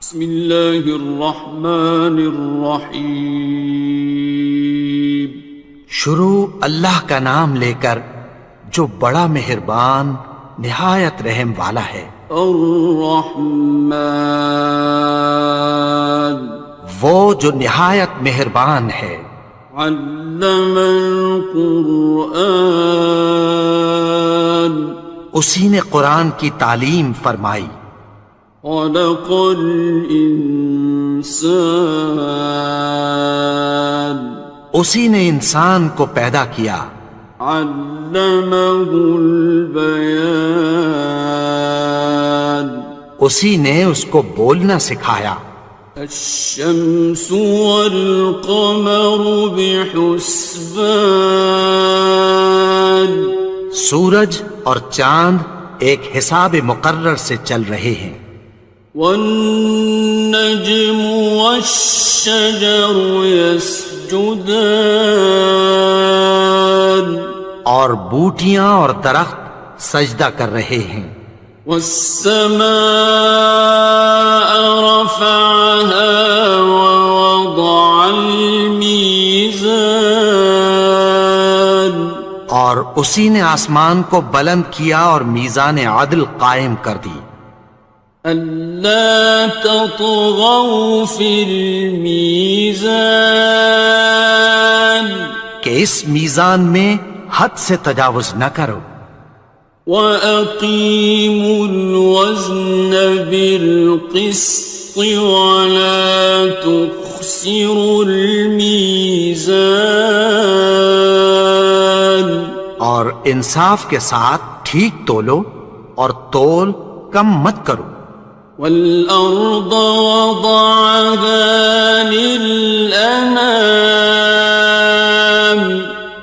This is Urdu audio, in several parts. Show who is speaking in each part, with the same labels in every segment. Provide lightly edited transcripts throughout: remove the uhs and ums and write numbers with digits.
Speaker 1: بسم اللہ الرحمن الرحیم۔
Speaker 2: شروع اللہ کا نام لے کر جو بڑا مہربان نہایت رحم والا ہے۔
Speaker 1: الرحمن،
Speaker 2: وہ جو نہایت مہربان ہے۔
Speaker 1: علم القرآن،
Speaker 2: اسی نے قرآن کی تعلیم فرمائی۔
Speaker 1: خلق الانسان،
Speaker 2: اسی نے انسان کو پیدا کیا۔
Speaker 1: علمہ البیان،
Speaker 2: اسی نے اس کو بولنا سکھایا۔
Speaker 1: الشمس والقمر بحسبان،
Speaker 2: سورج اور چاند ایک حساب مقرر سے چل رہے ہیں۔
Speaker 1: والنجم والشجر يسجدان،
Speaker 2: اور بوٹیاں اور درخت سجدہ کر رہے ہیں۔
Speaker 1: والسماء رفعها ووضع الميزان،
Speaker 2: اور اسی نے آسمان کو بلند کیا اور میزان عدل قائم کر دی۔
Speaker 1: ألا تطغوا في الميزان،
Speaker 2: کہ اس میزان میں حد سے تجاوز نہ کرو۔
Speaker 1: وَأَقِيمُوا الْوَزْنَ بِالْقِسْطِ وَلَا تُخْسِرُوا الْمِيزَانَ،
Speaker 2: اور انصاف کے ساتھ ٹھیک تولو اور تول کم مت کرو۔
Speaker 1: وَالْأَرْضَ وَضَعَهَا لِلْأَنَامِ،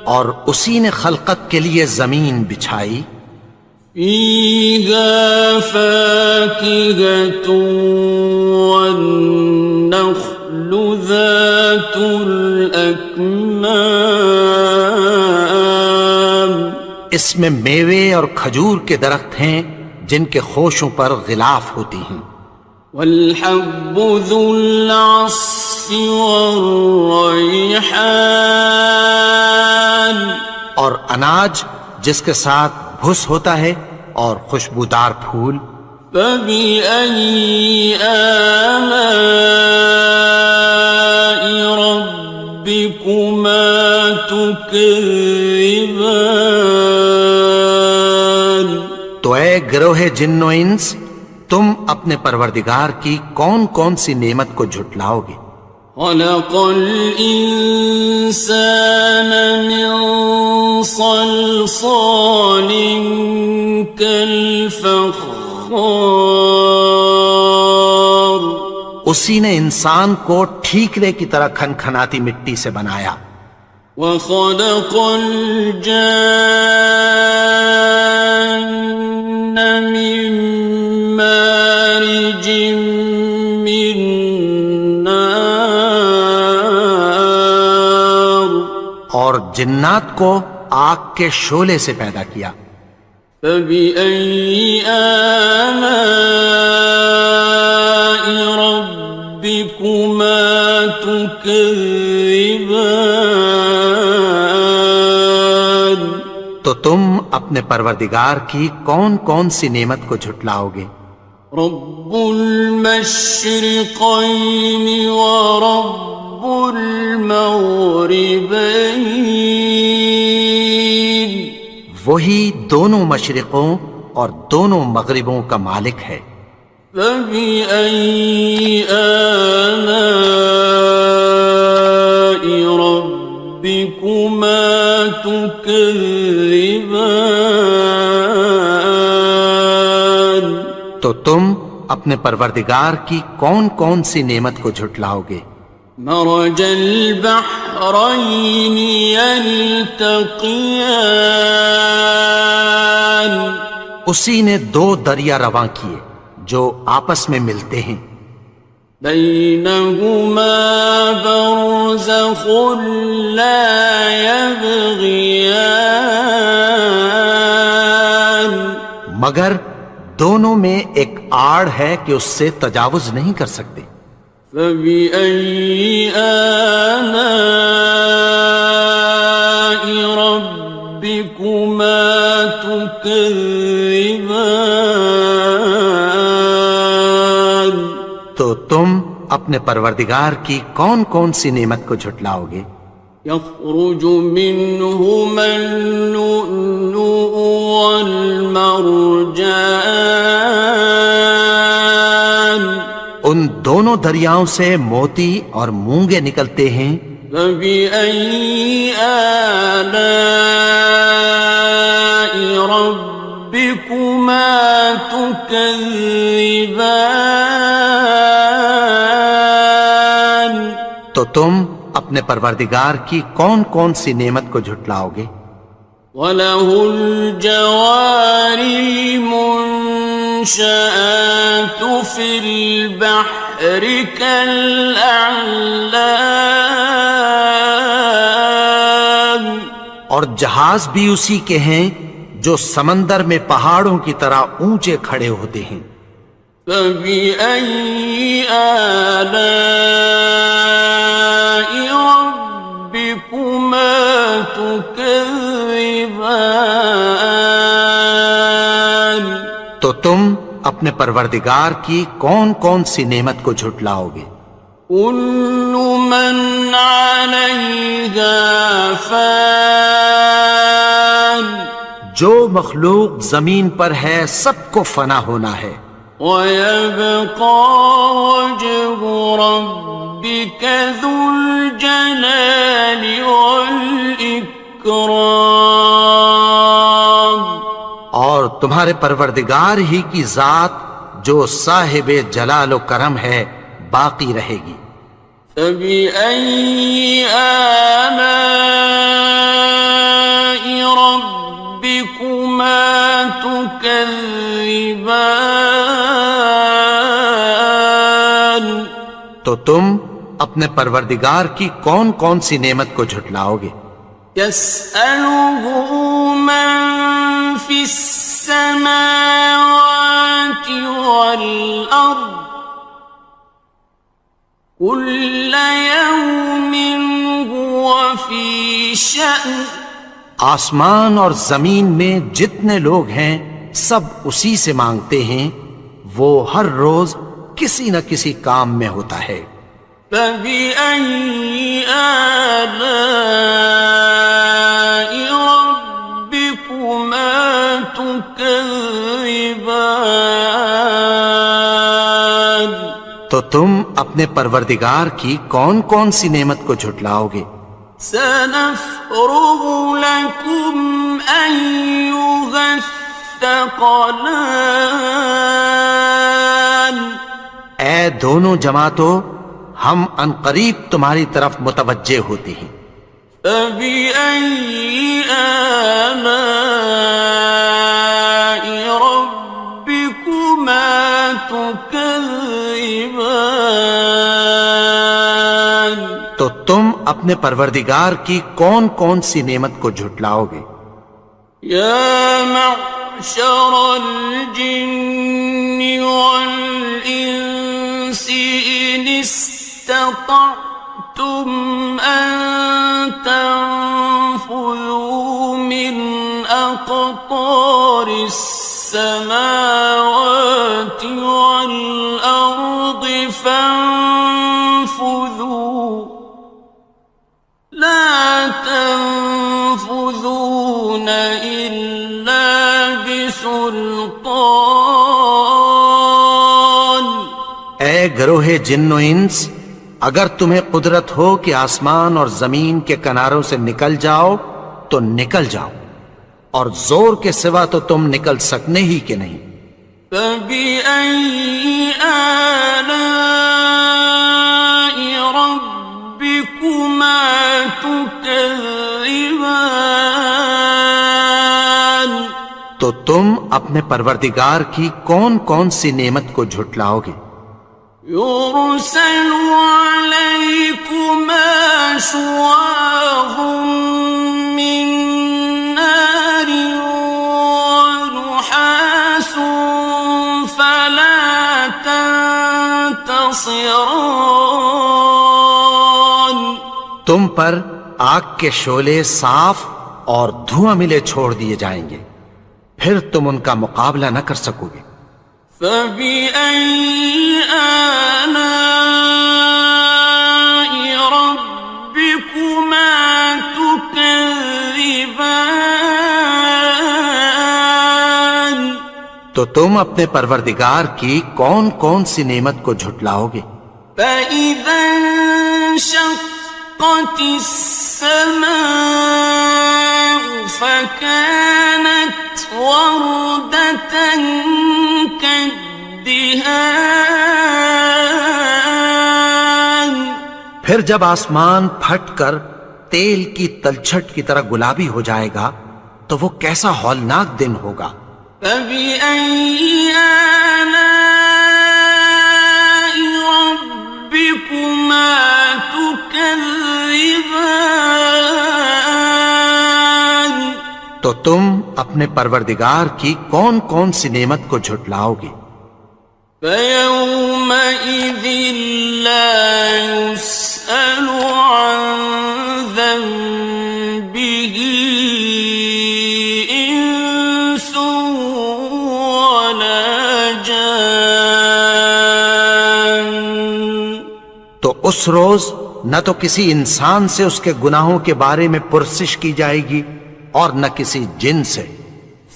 Speaker 2: اور اسی نے خلقت کے لیے زمین بچھائی۔
Speaker 1: فِيهَا فَاكِهَةٌ وَالنَّخْلُ ذَاتُ الْأَكْمَامِ،
Speaker 2: اس میں میوے اور کھجور کے درخت ہیں جن کے خوشوں پر غلاف ہوتی ہیں۔
Speaker 1: وَالْحَبُّ ذُو الْعَصْفِ وَالرَّيْحَانِ،
Speaker 2: اور اناج جس کے ساتھ بھس ہوتا ہے اور خوشبودار پھول۔
Speaker 1: فَبِأَيِّ آلَاءِ رَبِّكُمَا تُكَذِّبَانِ،
Speaker 2: تو اے گروہ جن و انس، تم اپنے پروردگار کی کون کون سی نعمت کو جھٹلاؤ گے؟
Speaker 1: خَلَقَ الْإِنسَانَ مِنْ صَلْصَالٍ كَالْفَخَّارِ،
Speaker 2: اسی نے انسان کو ٹھیکرے کی طرح کھنکھناتی مٹی سے بنایا۔
Speaker 1: وَخَلَقَ الْجَانَّ مِن مَّارِجٍ مِّن نَّارٍ،
Speaker 2: اور جنات کو آگ کے شعلے سے پیدا کیا۔
Speaker 1: فَبِأَيِّ آلَاءِ رَبِّكُمَا تُكَذِّبَانِ،
Speaker 2: تو تم اپنے پروردگار کی کون کون سی نعمت کو جھٹلاؤ گے؟
Speaker 1: رب المشرقین ورب المغربین،
Speaker 2: وہی دونوں مشرقوں اور دونوں مغربوں کا مالک ہے۔
Speaker 1: فَبِأَيِّ آلَاءِ رَبِّكُمَا تُكَذِّبَانِ،
Speaker 2: تو تم اپنے پروردگار کی کون کون سی نعمت کو جھٹلاؤ گے؟
Speaker 1: مرج البحرین یلتقیان،
Speaker 2: اسی نے دو دریا رواں کیے جو آپس میں ملتے ہیں۔
Speaker 1: بینہما برزخ لا یبغیان،
Speaker 2: مگر دونوں میں ایک آڑ ہے کہ اس سے تجاوز نہیں کر سکتے۔
Speaker 1: فبأي آلاء ربكما تكذبان؟
Speaker 2: تو تم اپنے پروردگار کی کون کون سی نعمت کو جھٹلاؤ گے؟
Speaker 1: يخرج منهما اللؤلؤ والمرجان،
Speaker 2: ان دونوں دریاؤں سے موتی اور مونگے نکلتے ہیں۔
Speaker 1: فبأي آلاء ربكما تكذبان؟
Speaker 2: تو تم اپنے پروردگار کی کون کون سی نعمت کو جھٹلاؤ گے؟
Speaker 1: وَلَهُ الْجَوَارِ الْمُنشَآتُ فِي الْبَحْرِ كَالْأَعْلَامِ،
Speaker 2: اور جہاز بھی اسی کے ہیں جو سمندر میں پہاڑوں کی طرح اونچے کھڑے ہوتے ہیں۔
Speaker 1: فَبِأَيِّ آلَاءِ رَبِّكُمَا تُكَذِّبَانِ؟
Speaker 2: تو تم اپنے پروردگار کی کون کون سی نعمت کو جھٹلاؤ گے؟
Speaker 1: كُلُّ مَنْ عَلَيْهَا فَانٍ،
Speaker 2: جو مخلوق زمین پر ہے سب کو فنا ہونا ہے۔
Speaker 1: وَيَبْقَى وَجْهُ رَبِّكَ ذُو الْجَلَالِ وَالْإِكْرَامِ،
Speaker 2: اور تمہارے پروردگار ہی کی ذات جو صاحب جلال و کرم ہے باقی رہے گی۔
Speaker 1: فَبِأَيِّ آلَاءِ رَبِّكُمَا تُكَذِّبَانِ؟
Speaker 2: تو تم اپنے پروردگار کی کون کون سی نعمت کو جھٹلاؤ گے؟
Speaker 1: يَسْأَلُهُ مَن فِي السَّمَاوَاتِ وَالْأَرْضِ كُلَّ يَوْمٍ هُوَ فِي شَأْنٍ،
Speaker 2: آسمان اور زمین میں جتنے لوگ ہیں سب اسی سے مانگتے ہیں، وہ ہر روز کسی نہ کسی کام میں ہوتا ہے۔
Speaker 1: فَبِأَيِّ آلَاءِ رَبِّكُمَا تُكَذِّبَانِ؟
Speaker 2: تو تم اپنے پروردگار کی کون کون سی نعمت کو جھٹلاؤ گے؟
Speaker 1: سَنَفْرُغُ لَكُمْ أَيُّهَ الثَّقَلَانِ،
Speaker 2: اے دونوں جماعتوں، ہم عنقریب تمہاری طرف متوجہ ہوتے ہیں۔
Speaker 1: فَبِأَيِّ آلَاءِ رَبِّكُمَا تُكَذِّبَانِ؟
Speaker 2: تو تم اپنے پروردگار کی کون کون سی نعمت کو جھٹلاؤ گے؟
Speaker 1: يَا مَعْشَرَ الْجِنِّ وَالْإِنسِ إِنِ اسْتَطَعْتُمْ أَن تَنفُذُوا مِنْ أَقْطَارِ السَّمَاوَاتِ وَالْأَرْضِ فَانفُذُوا لَا تَنفُذُونَ إِلَّا بِسُلْطَانٍ۔
Speaker 2: اے گروہ جن و انس، اگر تمہیں قدرت ہو کہ آسمان اور زمین کے کناروں سے نکل جاؤ تو نکل جاؤ، اور زور کے سوا تو تم نکل سکنے ہی کہ نہیں۔
Speaker 1: فَبِأَيِّ آلَاءِ رَبِّكُمَا تُكَذِّبَانِ؟
Speaker 2: تو تم اپنے پروردگار کی کون کون سی نعمت کو جھٹلاؤ گے؟
Speaker 1: يُرْسَلُ عَلَيْكُمَا شُوَاظٌ مِّن نَّارٍ وَنُحَاسٌ فَلَا خصران.
Speaker 2: تم پر آگ کے شعلے صاف اور دھواں ملے چھوڑ دیے جائیں گے، پھر تم ان کا مقابلہ نہ کر سکو گے۔
Speaker 1: فَبِأَيِّ آلَاءِ رَبِّكُمَا تُكَذِّبَانِ.
Speaker 2: تو تم اپنے پروردگار کی کون کون سی نعمت کو جھٹلاؤ گے؟
Speaker 1: فَإِذَا انشَقَّتِ السَّمَاءُ فَكَانَتْ وَرْدَةً كَالدِّهَانِ.
Speaker 2: پھر جب آسمان پھٹ کر تیل کی تلچھٹ کی طرح گلابی ہو جائے گا تو وہ کیسا ہولناک دن ہوگا۔
Speaker 1: فَبِأَيِّ آلَاءِ رَبِّكُمَا تُكَذِّبَانِ.
Speaker 2: تو تم اپنے پروردگار کی کون کون سی نعمت کو جھٹلاؤ گے؟
Speaker 1: فَيَوْمَئِذٍ لَا يُسْأَلُ عَنْ ذَنبِهِ إِنسٌ وَلَا جَانٌ.
Speaker 2: تو اس روز نہ تو کسی انسان سے اس کے گناہوں کے بارے میں پرسش کی جائے گی اور نہ کسی جن سے۔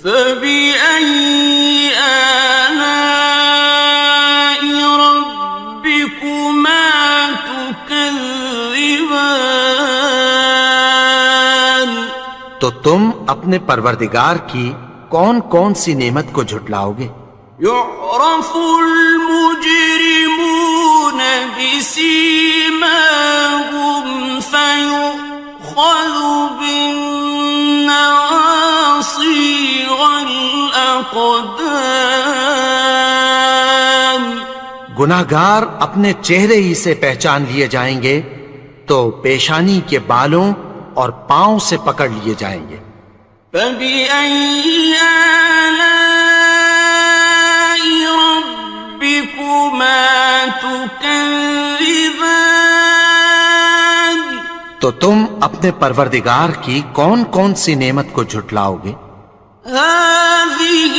Speaker 1: فَبِأَيِّ آلَاءِ رَبِّكُمَا تُكَذِّبَانِ.
Speaker 2: تو تم اپنے پروردگار کی کون کون سی نعمت کو جھٹلاؤ گے؟
Speaker 1: يُعْرَفُ الْمُجْرِمُونَ بِسِيمَاهُمْ فَيُؤْخَذُ بِالنَّوَاصِي وَالْأَقْدَامِ.
Speaker 2: گناہگار اپنے چہرے ہی سے پہچان لیے جائیں گے تو پیشانی کے بالوں اور پاؤں سے پکڑ لیے جائیں گے۔
Speaker 1: فَبِأَيِّ آلَاءِ رَبِّكُمَا تُكَذِّبَانِ.
Speaker 2: تو تم اپنے پروردگار کی کون کون سی نعمت کو جھٹلاؤ گے؟
Speaker 1: هَٰذِهِ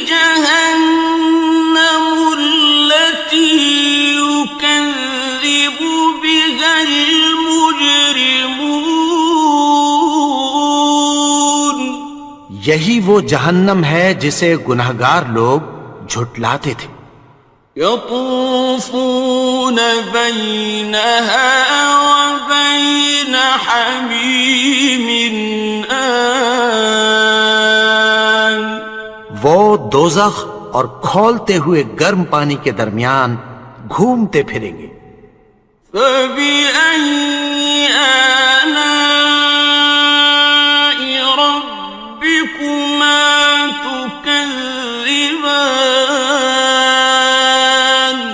Speaker 1: جَهَنَّمُ الَّتِي يُكَذِّبُ بِهَا الْمُجْرِمُونَ.
Speaker 2: یہی وہ جہنم ہے جسے گناہگار لوگ جھٹلاتے تھے۔
Speaker 1: يَطُوفُونَ بَيْنَهَا وَبَيْنَ حَمِيمٍ آنٍ.
Speaker 2: وہ دوزخ اور کھولتے ہوئے گرم پانی کے درمیان گھومتے پھریں گے۔
Speaker 1: فَبِأَيِّ آلَاءِ رَبِّكُمَا تُكَذِّبَانِ.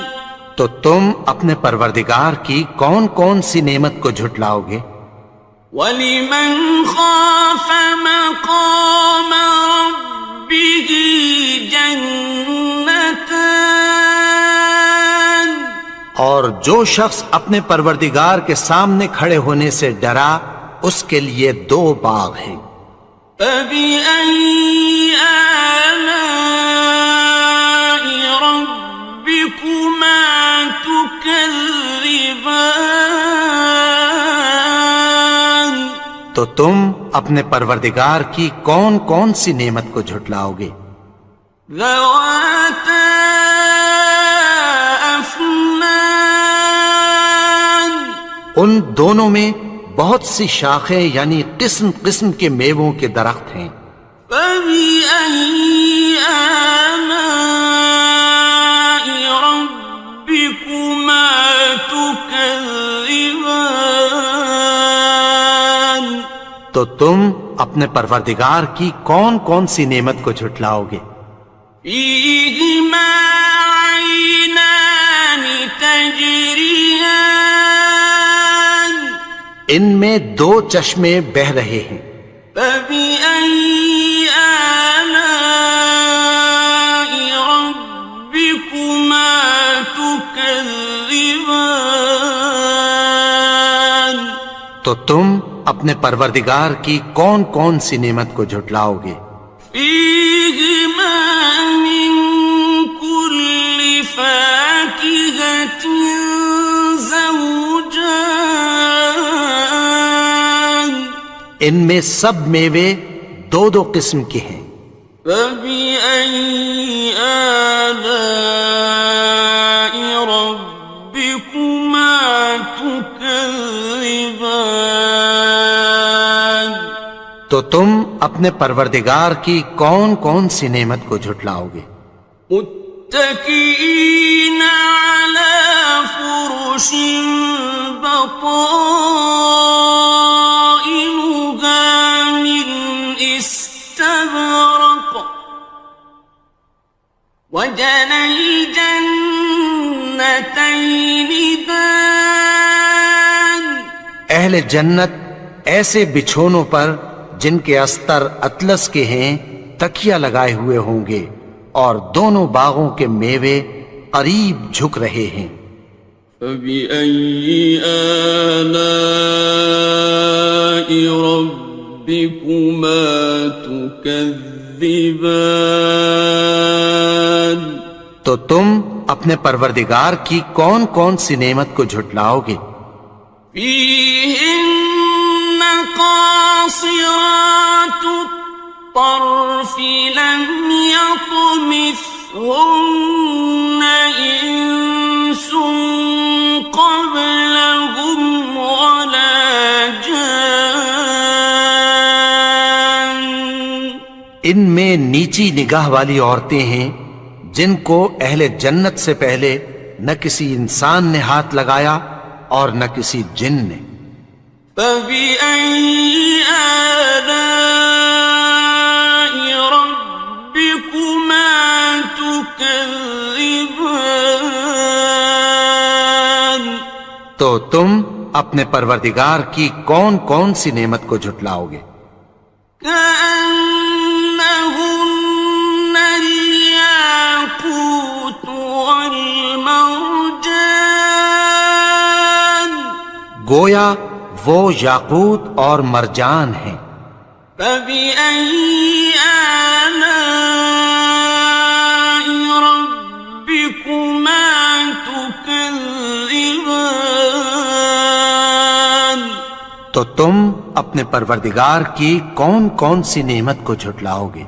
Speaker 2: تو تم اپنے پروردگار کی کون کون سی نعمت کو جھٹلاؤ گے؟
Speaker 1: وَلِمَنْ خَافَ مَقَامَ رَبِّهِ جَنَّتَانِ.
Speaker 2: اور جو شخص اپنے پروردگار کے سامنے کھڑے ہونے سے ڈرا اس کے لیے دو باغ ہیں۔
Speaker 1: فَبِأَيِّ آلَاءِ رَبِّكُمَا تُكَذِّبَانِ.
Speaker 2: تو تم اپنے پروردگار کی کون کون سی نعمت کو جھٹلاؤ گے؟
Speaker 1: ذَوَاتَا أَفْنَانٍ.
Speaker 2: ان دونوں میں بہت سی شاخیں یعنی قسم قسم کے میووں کے درخت ہیں۔
Speaker 1: فَبِأَيِّ آلَاءِ رَبِّكُمَا تُكَذِّبَانِ.
Speaker 2: تو تم اپنے پروردگار کی کون کون سی نعمت کو جھٹلاؤ گے؟
Speaker 1: فِيهِمَا عَيْنَانِ تَجْرِيَانِ.
Speaker 2: ان میں دو چشمے بہہ رہے ہیں۔
Speaker 1: فَبِأَيِّ آلَاءِ رَبِّكُمَا تُكَذِّبَانِ. تكذبان
Speaker 2: تو تم اپنے پروردگار کی کون کون سی نعمت کو جھٹلاؤ گے؟
Speaker 1: فيهما من كل فاكهة زوجان
Speaker 2: ان میں سب میوے دو دو قسم کے ہیں۔
Speaker 1: فبأي آلاء ربكما تكذبان
Speaker 2: تو تم اپنے پروردگار کی کون کون سی نعمت کو جھٹلاؤ گے؟
Speaker 1: متكئين على فرش بطائنها من استبرق وجنى الجنتين دان
Speaker 2: اہل جنت ایسے بچھونوں پر جن کے استر اطلس کے ہیں تکیہ لگائے ہوئے ہوں گے، اور دونوں باغوں کے میوے قریب جھک رہے ہیں۔
Speaker 1: فبأي آلاء ربكما تكذبان
Speaker 2: تو تم اپنے پروردگار کی کون کون سی نعمت کو جھٹلاؤ گے؟
Speaker 1: فيهن قاصرات الطرف لم يطمثهن إنس قبلهم ولا جان
Speaker 2: ان میں نیچی نگاہ والی عورتیں ہیں جن کو اہل جنت سے پہلے نہ کسی انسان نے ہاتھ لگایا اور نہ کسی جن نے۔
Speaker 1: فبأي آلاء ربكما تكذبان
Speaker 2: تو تم اپنے پروردگار کی کون کون سی نعمت کو جھٹلاؤ گے؟
Speaker 1: كأنهن الياقوت والمرجان
Speaker 2: گویا وہ یاقوت اور مرجان ہیں۔
Speaker 1: فبأي آلاء ربكما تكذبان
Speaker 2: تو تم اپنے پروردگار کی کون کون سی نعمت کو جھٹلاؤ گے؟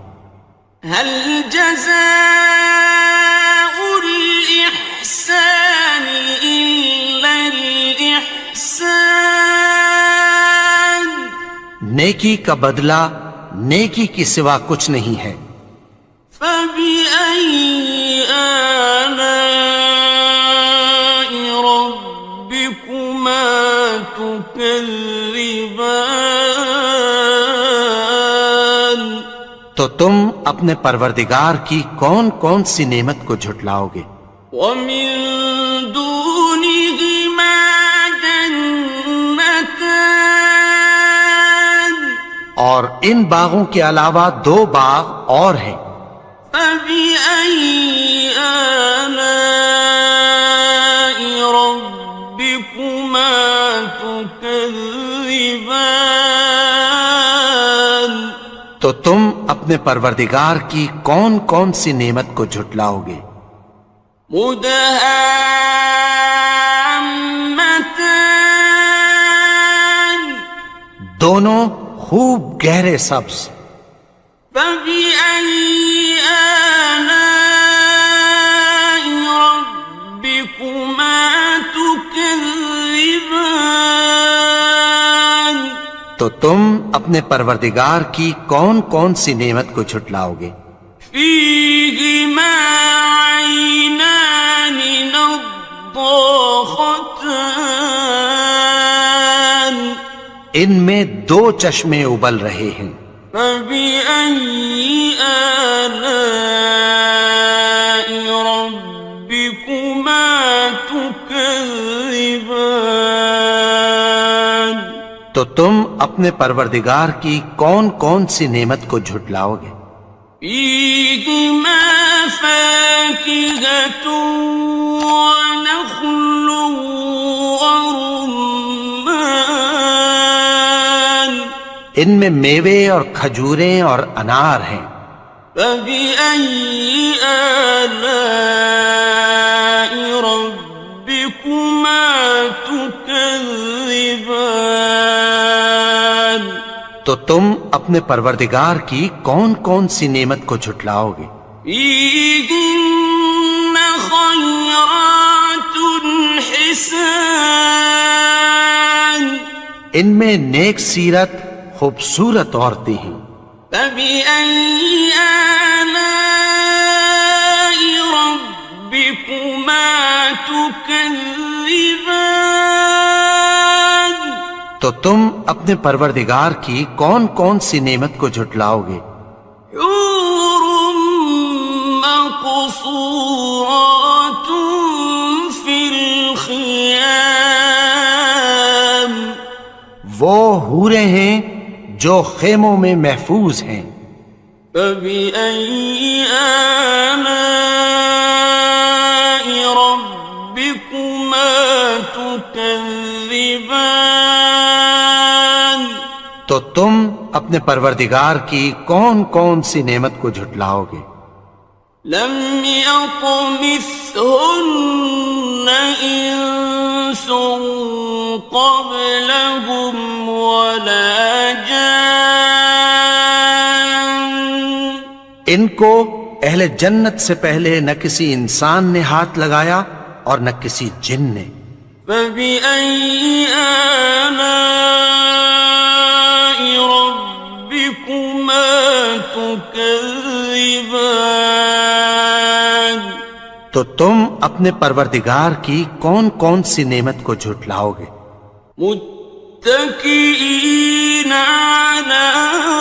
Speaker 1: هل جزاء الإحسان إلا الإحسان
Speaker 2: نیکی کا بدلہ نیکی کی سوا کچھ نہیں ہے۔
Speaker 1: فبأي آلاء ربكما تكذبان
Speaker 2: تو تم اپنے پروردگار کی کون کون سی نعمت کو جھٹلاؤ گے؟
Speaker 1: ومن دونهما جنتان
Speaker 2: اور ان باغوں کے علاوہ دو باغ اور ہیں۔
Speaker 1: فبأي آلاء ربكما تكذبان
Speaker 2: تو تم اپنے پروردگار کی کون کون سی نعمت کو جھٹلاؤ گے؟
Speaker 1: مدهامتان
Speaker 2: دونوں خوب گہرے سبز۔
Speaker 1: فبأي آلاء ربكما تكذبان
Speaker 2: تو تم اپنے پروردگار کی کون کون سی نعمت کو جھٹلاؤ گے؟
Speaker 1: فيهما عينان نضاختان
Speaker 2: ان میں دو چشمے ابل رہے ہیں۔
Speaker 1: فبأي آلاء ربكما تكذبان
Speaker 2: تو تم اپنے پروردگار کی کون کون سی نعمت کو جھٹلاؤ گے؟
Speaker 1: فيهما فاكهة ونخل ورمان
Speaker 2: ان میں میوے اور کھجوریں اور انار ہیں.
Speaker 1: فبأي آلاء ربكما تكذبان
Speaker 2: تو تم اپنے پروردگار کی کون کون سی نعمت کو جھٹلاؤ گے؟
Speaker 1: فيهن خيرات حسان
Speaker 2: ان میں نیک سیرت خوبصورت عورتیں ہیں.
Speaker 1: فبأي آلاء ربكما تكذبان
Speaker 2: تو تم اپنے پروردگار کی کون کون سی نعمت کو جھٹلاؤ گے؟
Speaker 1: حور مقصورات في الخيام
Speaker 2: وہ حوریں ہیں جو خیموں میں محفوظ ہیں.
Speaker 1: فبأي آلاء ربكما تكذبان
Speaker 2: تو تم اپنے پروردگار کی کون کون سی نعمت کو جھٹلاؤ گے؟
Speaker 1: لم يطمثهن إنس قبلهم ولا جان
Speaker 2: ان کو اہل جنت سے پہلے نہ کسی انسان نے ہاتھ لگایا اور نہ کسی جن نے.
Speaker 1: فبأي آلاء ربكما تكذبان
Speaker 2: تو تم اپنے پروردگار کی کون کون سی نعمت کو جھٹلاؤ گے؟
Speaker 1: متكئين على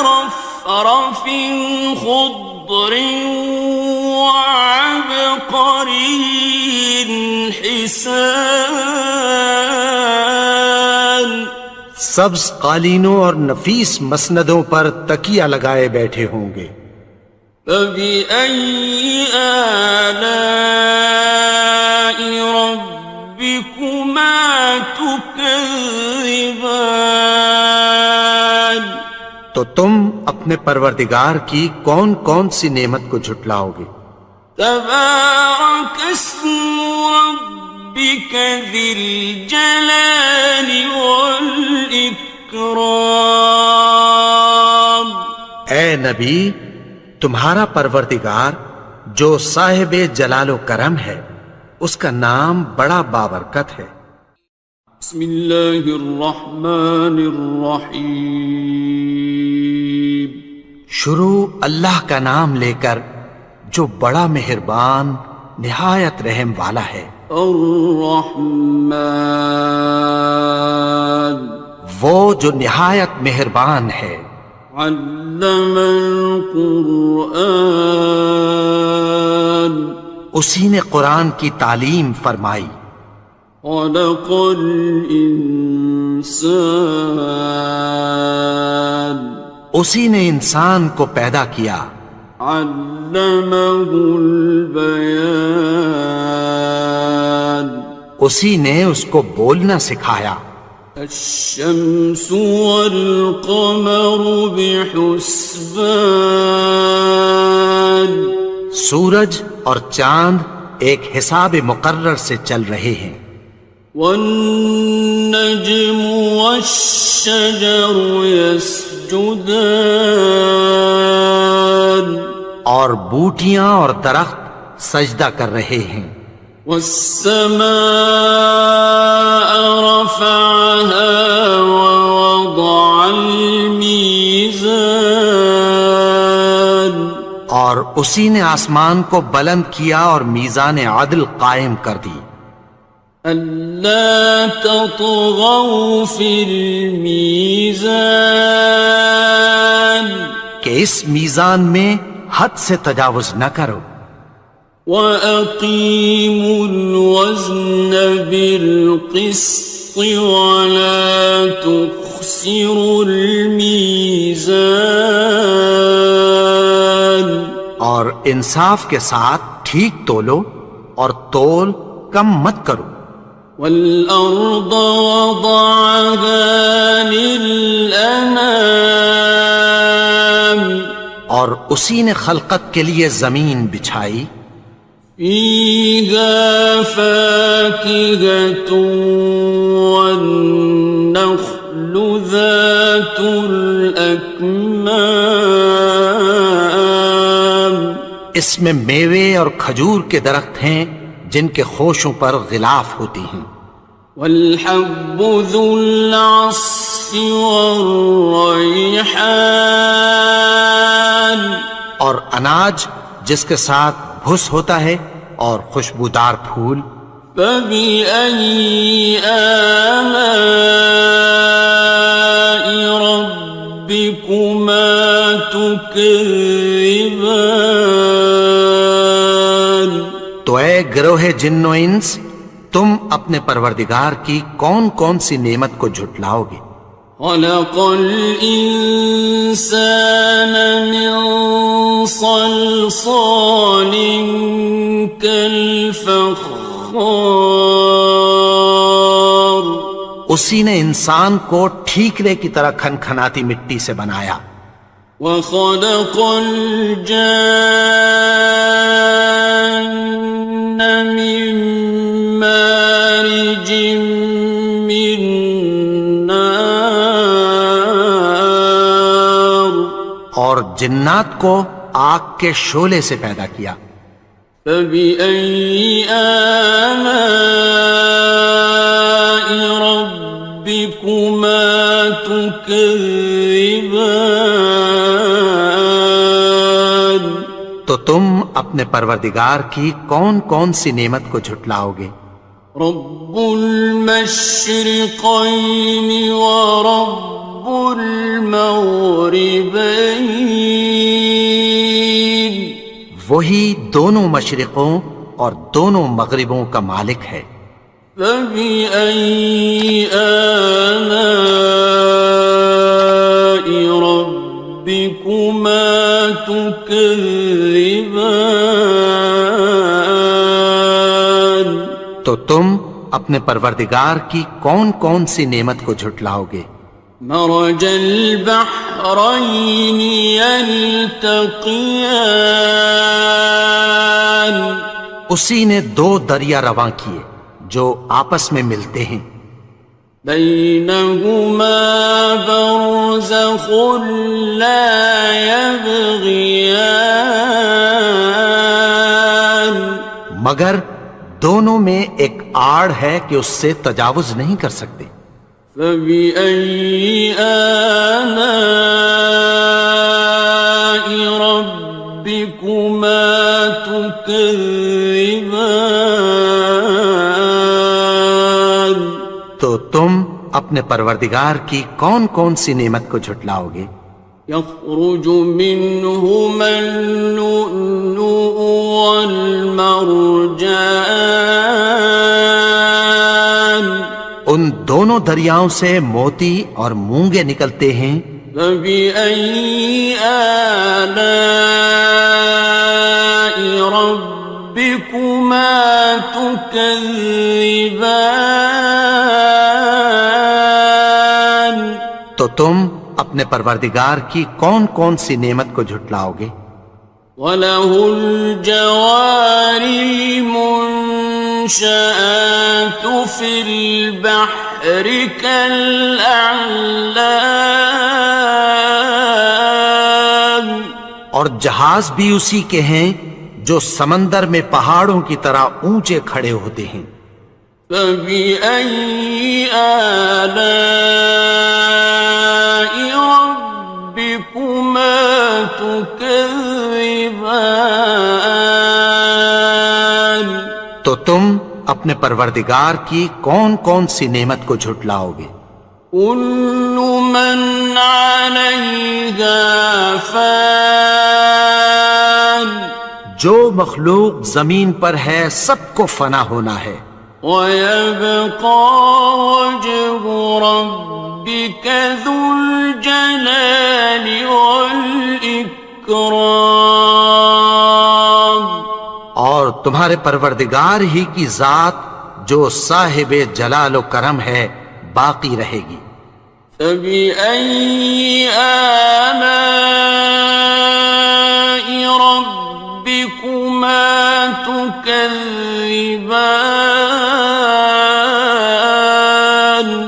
Speaker 1: رفرف خضر وعبقري حسان
Speaker 2: سبز قالینوں اور نفیس مسندوں پر تکیہ لگائے بیٹھے ہوں گے.
Speaker 1: فبأي آلاء ربكما تكذبان
Speaker 2: تو تم اپنے پروردگار کی کون کون سی نعمت کو جھٹلاؤ گے؟
Speaker 1: تبارك اسم ربك ذي الجلال والإكرام
Speaker 2: اے نبی، تمہارا پروردگار جو صاحب جلال و کرم ہے، اس کا نام بڑا بابرکت ہے.
Speaker 1: بسم اللہ الرحمن الرحیم
Speaker 2: شروع اللہ کا نام لے کر جو بڑا مہربان نہایت رحم والا ہے.
Speaker 1: الرحمن
Speaker 2: وہ جو نہایت مہربان ہے.
Speaker 1: علم القرآن
Speaker 2: اسی نے قرآن کی تعلیم فرمائی.
Speaker 1: خلق الانسان
Speaker 2: اسی نے انسان کو پیدا کیا.
Speaker 1: علمہ البیان
Speaker 2: اسی نے اس کو بولنا سکھایا.
Speaker 1: الشمس والقمر بحسبان
Speaker 2: سورج اور چاند ایک حساب مقرر سے چل رہے ہیں.
Speaker 1: والنجم والشجر يسجدان
Speaker 2: اور بوٹیاں اور درخت سجدہ کر رہے ہیں.
Speaker 1: والسماء رفعها ووضع الميزان
Speaker 2: اور اسی نے آسمان کو بلند کیا اور میزان عدل قائم کر دی.
Speaker 1: ألا تطغوا في الميزان
Speaker 2: کہ اس میزان میں حد سے تجاوز نہ کرو.
Speaker 1: وَأَقِيمُوا الْوَزْنَ بِالْقِسْطِ وَلَا تُخْسِرُوا الْمِيزَانَ
Speaker 2: اور انصاف کے ساتھ ٹھیک تولو اور تول کم مت کرو.
Speaker 1: والأرض وضعها للأنام
Speaker 2: اور اسی نے خلقت کے لیے زمین بچھائی.
Speaker 1: فيها فاكهة والنخل ذات الأكمام
Speaker 2: اس میں میوے اور کھجور کے درخت ہیں جن کے خوشوں پر غلاف ہوتی ہیں.
Speaker 1: والحب ذو العصف والريحان
Speaker 2: اور اناج جس کے ساتھ بھس ہوتا ہے اور خوشبودار پھول.
Speaker 1: فبأي آلاء ربكما تكذبان
Speaker 2: تو اے گروہ جن و انس، تم اپنے پروردگار کی کون کون سی نعمت کو جھٹلاؤ گے؟
Speaker 1: خلق الإنسان من صلصال كالفخار
Speaker 2: اسی نے انسان کو ٹھیکرے کی طرح کھنکھناتی مٹی سے بنایا.
Speaker 1: وخلق الجان من مارج من نار
Speaker 2: اور جنات کو آگ کے شعلے سے پیدا کیا.
Speaker 1: فبأي آلاء ربكما تكذبان
Speaker 2: تو تم اپنے پروردگار کی کون کون سی نعمت کو جھٹلاؤ گے؟
Speaker 1: رب المشرقين ورب المغربين
Speaker 2: وہی دونوں مشرقوں اور دونوں مغربوں کا مالک ہے.
Speaker 1: فبأي آلاء ربكما تكذبان
Speaker 2: تو تم اپنے پروردگار کی کون کون سی نعمت کو جھٹلاؤ گے؟
Speaker 1: مرج البحرين يلتقيان
Speaker 2: اسی نے دو دریا رواں کیے جو آپس میں ملتے ہیں.
Speaker 1: بينهما برزخ لا يبغيان
Speaker 2: مگر دونوں میں ایک آڑ ہے کہ اس سے تجاوز نہیں کر سکتے.
Speaker 1: فبأي آلاء ربكما تكذبان
Speaker 2: تو تم اپنے پروردگار کی کون کون سی نعمت کو جھٹلاؤ گے؟
Speaker 1: يخرج منهما اللؤلؤ والمرجان
Speaker 2: ان دونوں دریاؤں سے موتی اور مونگے نکلتے ہیں.
Speaker 1: فبأي آلاء ربكما تكذبان
Speaker 2: تو تم اپنے پروردگار کی کون کون سی نعمت کو جھٹلاؤ گے؟
Speaker 1: وَلَهُ الْجَوَارِ الْمُنشَآتُ فِي الْبَحْرِ كَالْأَعْلَامِ
Speaker 2: اور جہاز بھی اسی کے ہیں جو سمندر میں پہاڑوں کی طرح اونچے کھڑے ہوتے ہیں.
Speaker 1: فَبِأَيِّ آلَاءِ رَبِّكُمَا تُكَذِّبَانِ
Speaker 2: تو تم اپنے پروردگار کی کون کون سی نعمت کو جھٹلاؤ گے؟
Speaker 1: كُلُّ مَنْ عَلَيْهَا فَانٍ
Speaker 2: جو مخلوق زمین پر ہے سب کو فنا ہونا ہے.
Speaker 1: وَيَبْقَى وَجْهُ رَبِّكَ ذُو الْجَلَالِ وَالْإِكْرَامِ
Speaker 2: تمہارے پروردگار ہی کی ذات جو صاحب جلال و کرم ہے باقی رہے گی۔
Speaker 1: فَبِأَيِّ آلَاءِ رَبِّكُمَا تُكَذِّبَانِ؟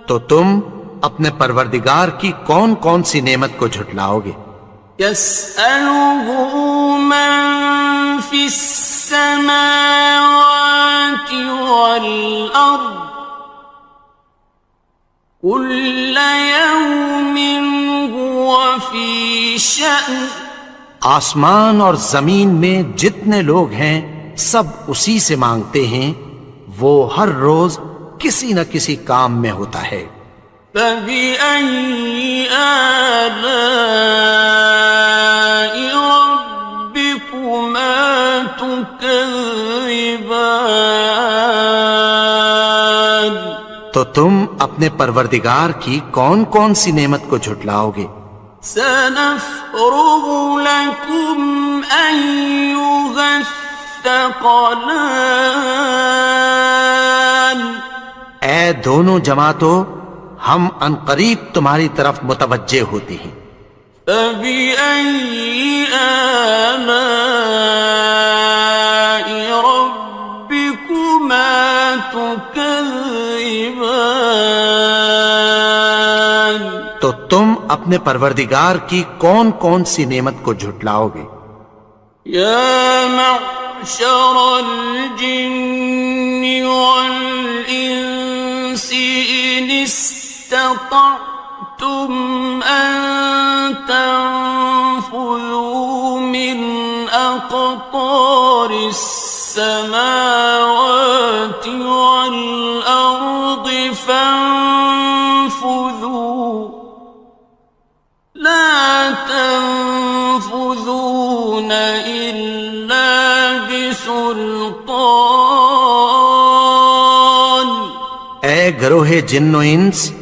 Speaker 2: تو تم اپنے پروردگار کی کون کون سی نعمت کو جھٹلاؤ گے؟
Speaker 1: يَسْأَلُهُ مَن فِي السَّمَاوَاتِ وَالْأَرْضِ كُلَّ يَوْمٍ هُوَ فِي شَأْنٍ۔
Speaker 2: آسمان اور زمین میں جتنے لوگ ہیں سب اسی سے مانگتے ہیں، وہ ہر روز کسی نہ کسی کام میں ہوتا ہے۔
Speaker 1: فَبِأَيِّ آلَاءِ رَبِّكُمَا تُكَذِّبَانِ؟
Speaker 2: تو تم اپنے پروردگار کی کون کون سی نعمت کو جھٹلاؤ گے؟
Speaker 1: سَنَفْرُغُ لَكُمْ أَيُّهَ الثَّقَلَانِ۔
Speaker 2: اے دونوں جماعتوں، ہم عنقریب تمہاری طرف متوجہ ہوتے ہیں۔
Speaker 1: فَبِأَيِّ آلَاءِ رَبِّكُمَا تُكَذِّبَانِ؟
Speaker 2: تو تم اپنے پروردگار کی کون کون سی نعمت کو جھٹلاؤ گے؟
Speaker 1: یا معشر الجن والانس ان استطعتم ان تنفذوا من اقطار السماوات والارض فانفذوا لا تنفذون إلا بسلطان۔
Speaker 2: اے گروہ جن و انس،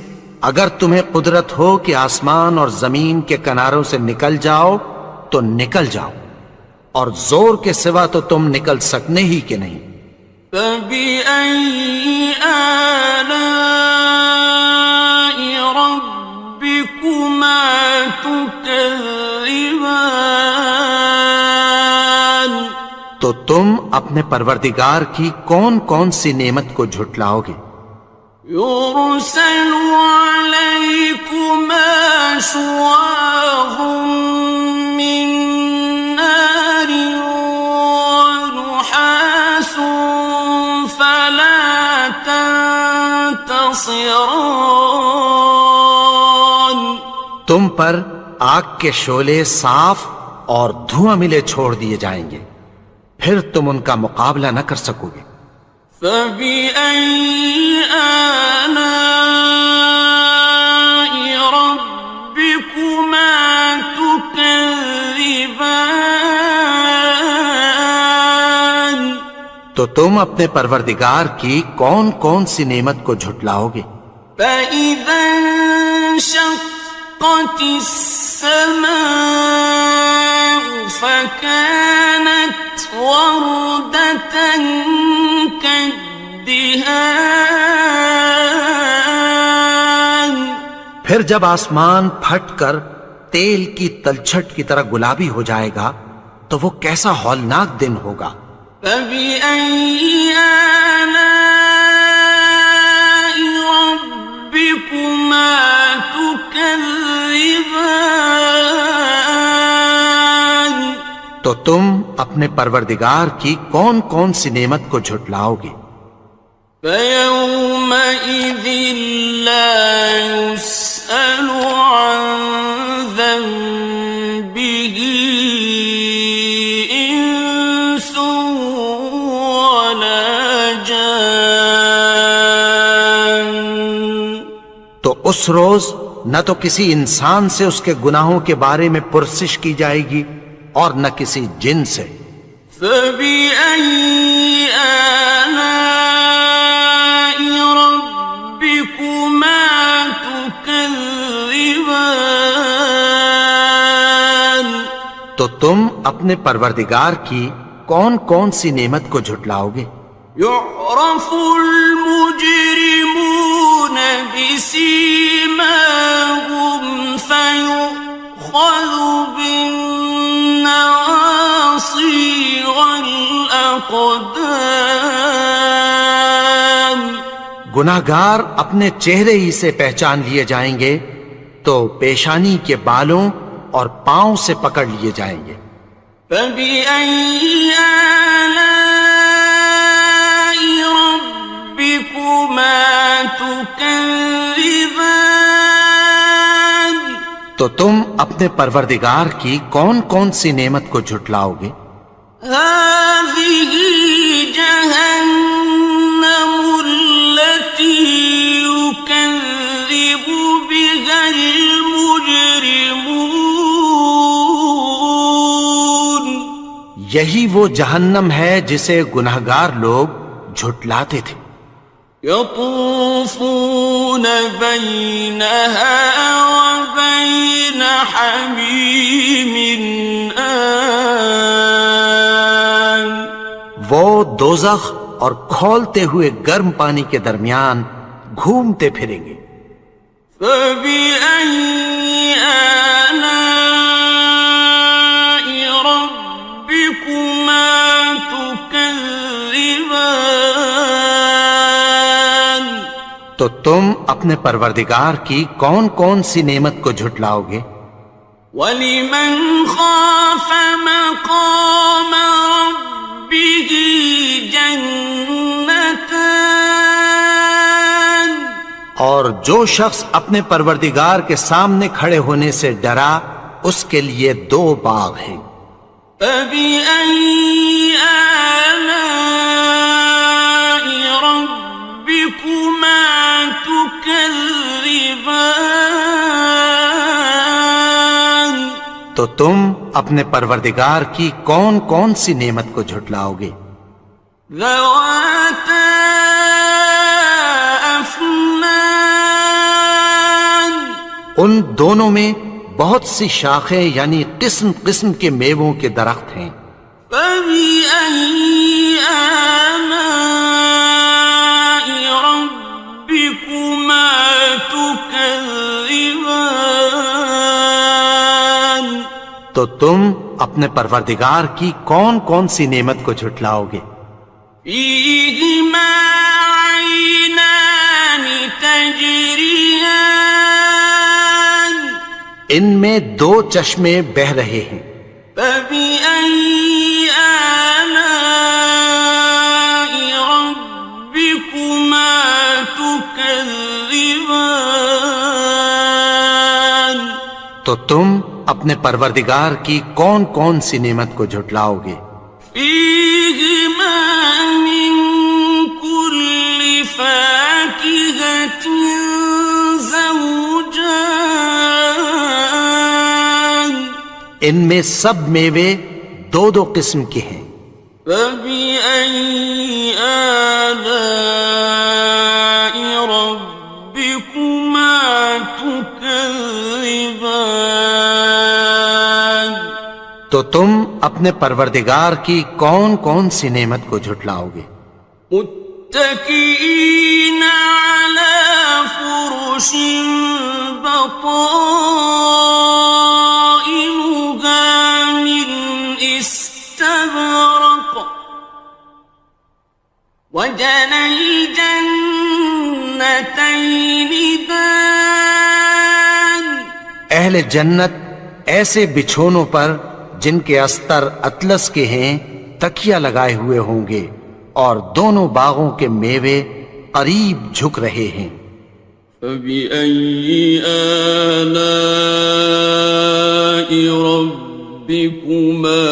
Speaker 2: اگر تمہیں قدرت ہو کہ آسمان اور زمین کے کناروں سے نکل جاؤ تو نکل جاؤ، اور زور کے سوا تو تم نکل سکنے ہی کہ نہیں۔
Speaker 1: فَبِأَيِّ آلَاءِ رَبِّكُمَا تُكَذِّبَانِ؟
Speaker 2: تو تم اپنے پروردگار کی کون کون سی نعمت کو جھٹلاؤ گے؟
Speaker 1: يُرْسَلُ عَلَيْكُمَا شُوَاظٌ مِّن نَّارٍ وَنُحَاسٌ فَلَا تَنتَصِرَانِ۔
Speaker 2: تم پر آگ کے شعلے صاف اور دھواں ملے چھوڑ دیے جائیں گے، پھر تم ان کا مقابلہ نہ کر سکو گے۔
Speaker 1: فَبِأَيِّ آلَاءِ رَبِّكُمَا تُكَذِّبَانِ؟
Speaker 2: تو تم اپنے پروردگار کی کون کون سی نعمت کو جھٹلاؤ گے؟
Speaker 1: فَإِذَا انشَقَّتِ السَّمَاءُ فَكَانَتْ وَرْدَةً كَالدِّهَانِ؟
Speaker 2: پھر جب آسمان پھٹ کر تیل کی تلچھٹ کی طرح گلابی ہو جائے گا تو وہ کیسا ہولناک دن ہوگا۔
Speaker 1: فَبِأَيِّ آلَاءِ رَبِّكُمَا تُكَذِّبَانِ؟
Speaker 2: تو تم اپنے پروردگار کی کون کون سی نعمت کو جھٹلاؤ گے؟
Speaker 1: فَيَوْمَئِذٍ لَا يُسْأَلُ عَن ذَنبِهِ إِنسٌ وَلَا جَانٌ۔
Speaker 2: تو اس روز نہ تو کسی انسان سے اس کے گناہوں کے بارے میں پرسش کی جائے گی اور نہ کسی جن سے۔
Speaker 1: فَبِأَيِّ آلَاءِ رَبِّكُمَا تُكَذِّبَانِ؟
Speaker 2: تو تم اپنے پروردگار کی کون کون سی نعمت کو جھٹلاؤ گے؟
Speaker 1: يعرف المجرمون بسيماهم فيؤخذ بالنواصي والأقدام.
Speaker 2: گناہگار اپنے چہرے ہی سے پہچان لیے جائیں گے تو پیشانی کے بالوں اور پاؤں سے پکڑ لیے جائیں گے.
Speaker 1: فَبِأَيِّ آلَاءِ رَبِّكُمَا تُكَذِّبَانِ.
Speaker 2: تو تم اپنے پروردگار کی کون کون سی نعمت کو جھٹلاؤ گے؟
Speaker 1: هَٰذِهِ جَهَنَّمُ الَّتِي يُكَذِّبُ بِهَا الْمُجْرِمُونَ.
Speaker 2: یہی وہ جہنم ہے جسے گناہگار لوگ جھٹلاتے تھے.
Speaker 1: يطوفون بينها وبين حميم آن.
Speaker 2: وہ دوزخ اور کھولتے ہوئے گرم پانی کے درمیان گھومتے پھریں گے.
Speaker 1: فبأي آلاء ربكما تكذبان.
Speaker 2: تو تم اپنے پروردگار کی کون کون سی نعمت کو جھٹلاؤ گے؟
Speaker 1: وَلِمَنْ خَافَ مَقَامَ رَبِّهِ جَنَّتَانِ.
Speaker 2: اور جو شخص اپنے پروردگار کے سامنے کھڑے ہونے سے ڈرا اس کے لیے 2 باغ ہیں.
Speaker 1: فَبِأَيِّ آلَاءِ رَبِّكُمَا تُكَذِّبَانِ.
Speaker 2: تو تم اپنے پروردگار کی کون کون سی نعمت کو جھٹلاؤ گے؟
Speaker 1: ذَوَاتَا أَفْنَانٍ.
Speaker 2: ان دونوں میں بہت سی شاخیں یعنی قسم قسم کے میووں کے درخت ہیں.
Speaker 1: فَبِأَيِّ آلَاءِ رَبِّكُمَا تُكَذِّبَانِ.
Speaker 2: تو تم اپنے پروردگار کی کون کون سی نعمت کو جھٹلاؤ گے؟
Speaker 1: فِيهِمَا عَيْنَانِ تَجْرِيَانِ.
Speaker 2: ان میں 2 چشمے بہہ رہے ہیں.
Speaker 1: فَبِأَيِّ آلَاءِ رَبِّكُمَا تُكَذِّبَانِ.
Speaker 2: تو تم اپنے پروردگار کی کون کون سی نعمت کو جھٹلاؤ گے؟
Speaker 1: فِيهِمَا مِن كُلِّ فَاكِهَةٍ زَوْجَانِ.
Speaker 2: ان میں سب میوے 2 قسم کے ہیں.
Speaker 1: فَبِأَيِّ آلَاءِ رَبِّكُمَا تُكَذِّبَانِ.
Speaker 2: تو تم اپنے پروردگار کی کون کون سی نعمت کو جھٹلاؤ گے؟
Speaker 1: متكئين على فرش بطائنها من استبرق وجنى الجنتين دان.
Speaker 2: اہل جنت ایسے بچھونوں پر جن کے استر اطلس کے ہیں تکیہ لگائے ہوئے ہوں گے اور دونوں باغوں کے میوے قریب جھک رہے ہیں.
Speaker 1: فَبِأَيِّ آلَاءِ رَبِّكُمَا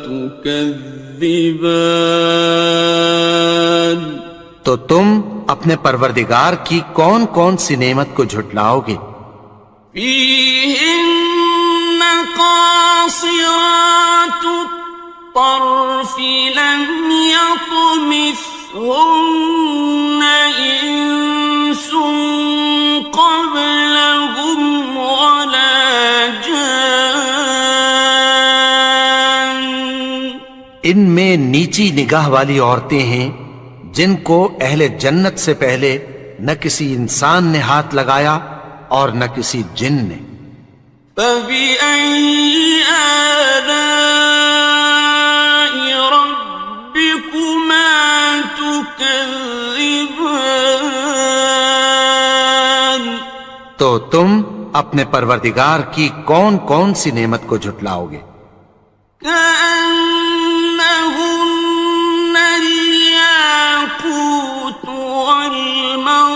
Speaker 1: تُكَذِّبَانِ.
Speaker 2: تو تم اپنے پروردگار کی کون کون سی نعمت کو جھٹلاؤ گے؟
Speaker 1: فِيهِنَّ قَاصِرَاتُ الطَّرْفِ لَمْ يَطْمِثْهُنَّ إِنسٌ قَبْلَهُمْ وَلَا جَانٌّ.
Speaker 2: ان میں نیچی نگاہ والی عورتیں ہیں جن کو اہل جنت سے پہلے نہ کسی انسان نے ہاتھ لگایا اور نہ کسی جن نے.
Speaker 1: فَبِأَيِّ آلَاءِ رَبِّكُمَا تُكَذِّبَانِ
Speaker 2: تو تم اپنے پروردگار کی کون کون سی نعمت کو جھٹلاؤ گے؟
Speaker 1: كأنهن الياقوت والمرجان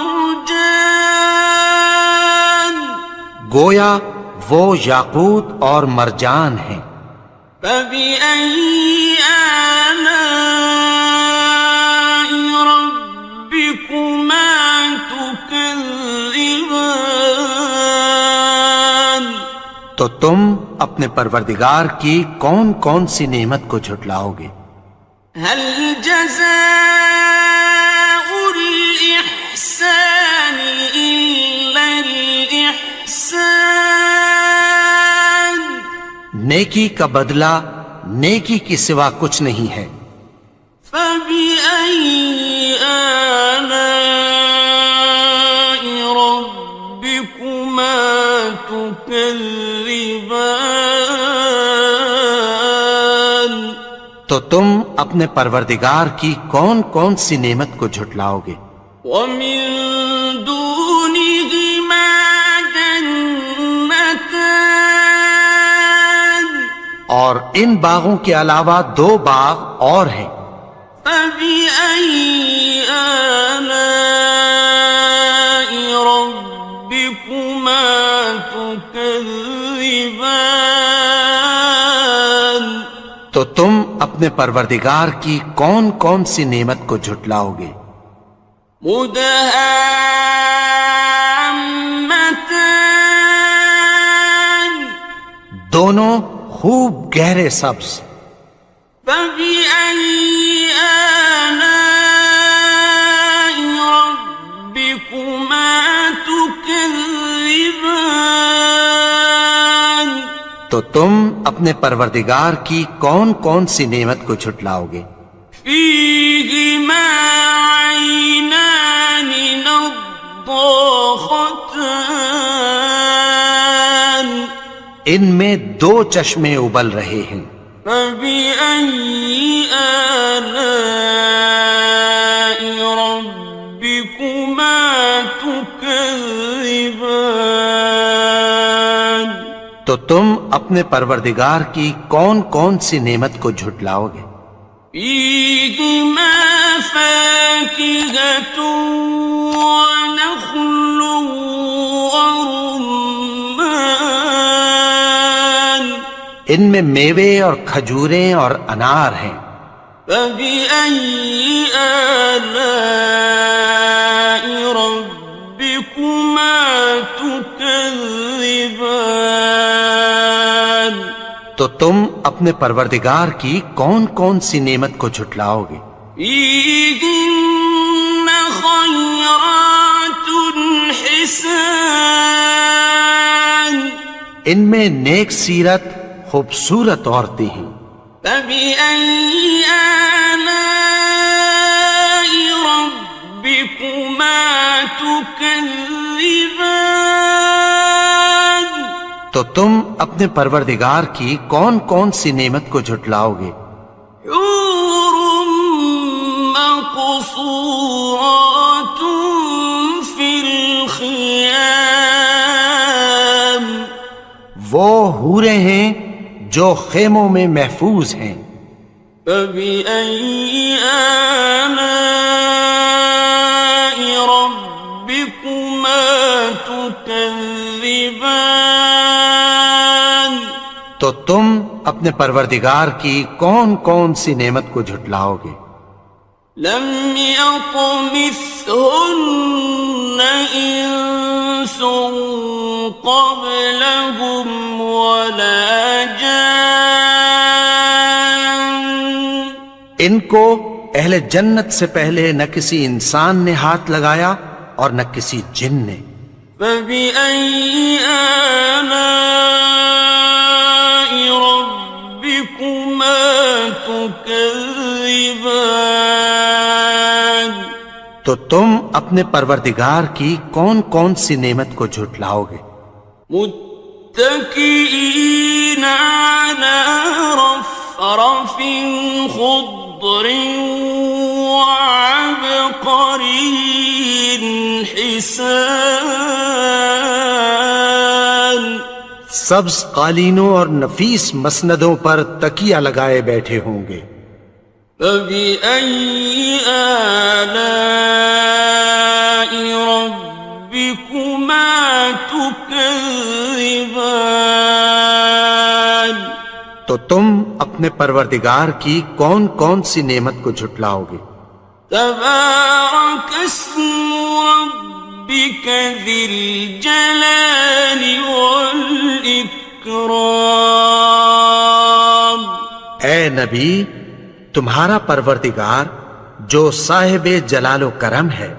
Speaker 2: گویا وہ یاقوت اور مرجان ہیں.
Speaker 1: فبأي آلاء ربكما تكذبان
Speaker 2: تو تم اپنے پروردگار کی کون کون سی نعمت کو جھٹلاؤ گے؟
Speaker 1: هل جزاء الإحسان إلا الإحسان
Speaker 2: نیکی کا بدلہ نیکی کی سوا کچھ نہیں ہے.
Speaker 1: فبأي آلاء ربكما تكذبان
Speaker 2: تو تم اپنے پروردگار کی کون کون سی نعمت کو جھٹلاؤ گے؟
Speaker 1: ومن دونهما جنتان
Speaker 2: اور ان باغوں کے علاوہ دو باغ اور ہیں.
Speaker 1: فبأي آلاء ربكما تكذبان
Speaker 2: تو تم اپنے پروردگار کی کون کون سی نعمت کو جھٹلاؤ گے؟
Speaker 1: مدهامتان
Speaker 2: دونوں خوب گہرے سبز.
Speaker 1: فبأي آلاء ربكما تكذبان
Speaker 2: تو تم اپنے پروردگار کی کون کون سی نعمت کو جھٹلاؤ گے؟
Speaker 1: فيهما عينان نضاختان
Speaker 2: ان میں دو چشمے ابل رہے ہیں.
Speaker 1: فبأي آلاء ربكما تكذبان
Speaker 2: تو تم اپنے پروردگار کی کون کون سی نعمت کو جھٹلاؤ گے؟
Speaker 1: فيهما فاكهة ونخل ورمان
Speaker 2: ان میں میوے اور کھجوریں اور انار ہیں.
Speaker 1: فبأي آلاء ربكما تكذبان
Speaker 2: تو تم اپنے پروردگار کی کون کون سی نعمت کو جھٹلاؤ گے؟
Speaker 1: فيهن خيرات حسان
Speaker 2: ان میں نیک سیرت خوبصورت عورتیں ہیں.
Speaker 1: فبأي آلاء ربكما تكذبان
Speaker 2: تو تم اپنے پروردگار کی کون کون سی نعمت کو جھٹلاؤ گے؟
Speaker 1: حور مقصورات في الخيام
Speaker 2: وہ حوریں ہیں جو خیموں میں محفوظ ہیں.
Speaker 1: فبأي آلاء ربكما تكذبان
Speaker 2: تو تم اپنے پروردگار کی کون کون سی نعمت کو جھٹلاؤ گے؟
Speaker 1: لم يطمثهن إنس قبلهم ولا جان
Speaker 2: ان کو اہل جنت سے پہلے نہ کسی انسان نے ہاتھ لگایا اور نہ کسی جن نے.
Speaker 1: فبأي آلاء ربكما تكذبان
Speaker 2: تو تم اپنے پروردگار کی کون کون سی نعمت کو جھٹلاؤ گے؟
Speaker 1: متكئين على رفرف خضر وعبقري حسان
Speaker 2: سبز قالینوں اور نفیس مسندوں پر تکیہ لگائے بیٹھے ہوں گے۔
Speaker 1: فبأي آلاء ربكما تكذبان
Speaker 2: تو تم اپنے پروردگار کی کون کون سی نعمت کو جھٹلاؤ گے؟
Speaker 1: تبارك اسم ربك ذي الجلال والإكرام
Speaker 2: اے نبی، تمہارا پروردگار جو صاحب جلال و کرم ہے،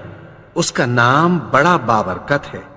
Speaker 2: اس کا نام بڑا بابرکت ہے۔